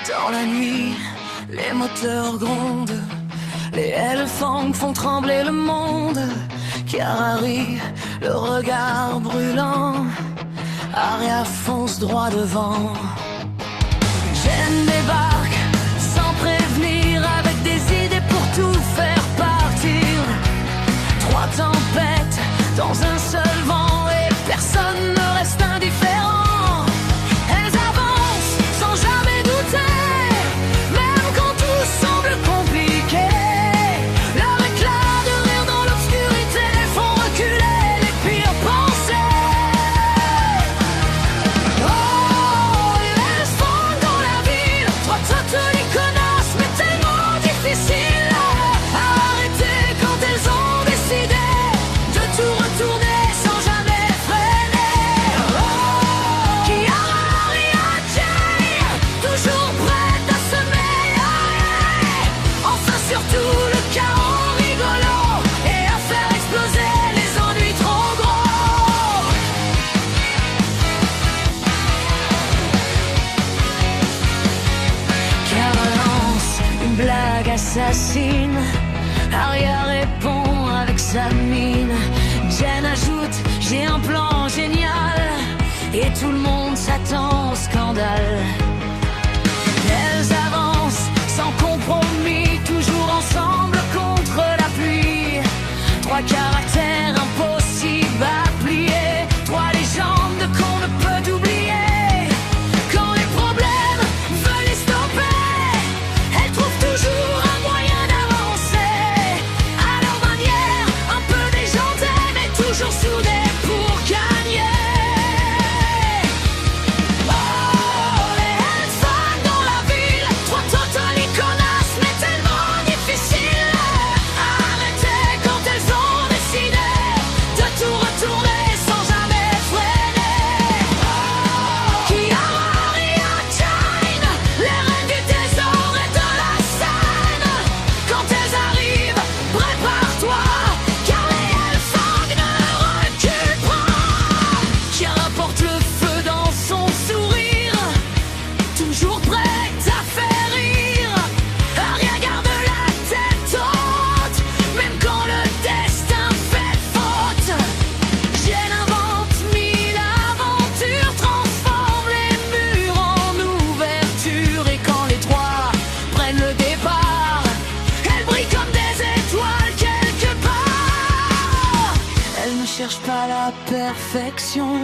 Dans la nuit, les moteurs grondent, les Hellfang font trembler le monde. Karari, le regard brûlant, Aria fonce droit devant. Jen débarque sans prévenir, avec des idées pour tout faire partir. Trois tempêtes dans un seul vent, et personne ne reste indifférent. Elles avancent sans jamais douter, même quand tout semble compliqué. Leur éclat de rire dans l'obscurité font reculer les pires pensées. Oh, les Hellfang dans la ville, trois totally connasses, mais tellement difficiles à arrêter quand elles ont décidé de tout retourner sans jamais freiner. Oh, Kiara, Ria, Jane, toujours prête à se mêler. Enfin surtout le chaos rigolo, et à faire exploser les ennuis trop gros. Kiara lance une blague assassine, Aria répond avec sa mine. Jen ajoute, j'ai un plan génial, et tout le monde s'attend au scandale. Elles avancent sans compromis, toujours ensemble contre la pluie. Trois caractères impossibles à plier, trois légendes qu'on ne peut oublier. Quand les problèmes veulent les stopper, elles trouvent toujours un moyen d'avancer. À leur manière, un peu déjantée, mais toujours soudées pour gagner. Oh, les Hellfang dans la ville, trois totally connasses, mais tellement difficiles à arrêter quand elles ont décidé de tout retourner sans jamais freiner. Oh, Kiara, Ria, Jane, les reines du désordre et de la scène. Quand elles arrivent, prépare-toi, car les Hellfang ne reculent pas. Kiara porte le feu dans son sourire, toujours prête à faire rire. Aria garde la tête haute, même quand le destin fait faute. Jen invente mille aventures, transforme les murs en ouverture. Et quand les trois prennent le départ, elles brillent comme des étoiles quelque part. Elles ne cherchent pas la perfection,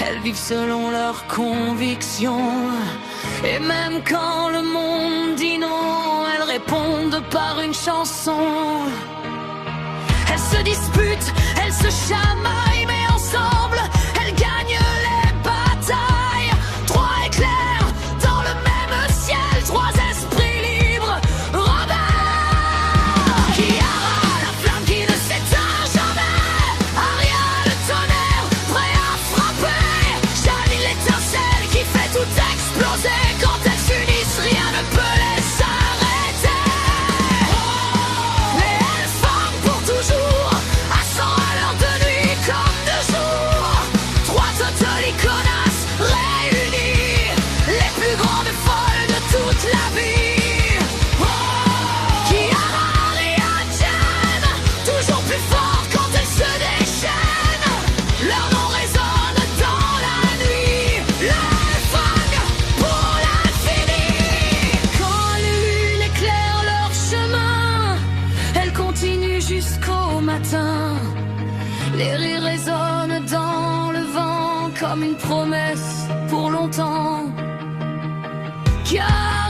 elles vivent selon leurs convictions. Et même quand le monde dit non, elles répondent par une chanson. Elles se disputent, elles se chamaillent, mais ensemble, elles gagnent les batailles. Trois éclairs dans le même ciel, trois esprits libres, rebelles. Kiara, la flamme qui ne s'éteint jamais. Aria, le tonnerre, prêt à frapper. Janine, l'étincelle qui fait tout exploser. Quand elles s'unissent, rien ne peut les arrêter. Les Hellfang pour toujours, à 100 à l'heure de nuit comme de jour. Trois totally connasses réunies, les plus grandes folles de toute la vie. Oh, Kiara, Ria, Jane, toujours plus fort quand elles se déchaînent. Leur nom résonne dans la nuit, les Hellfang pour l'infini. Quand la lune éclaire leur chemin, elles continuent jusqu'au matin. Les rires résonnent dans le vent comme une promesse pour longtemps. Car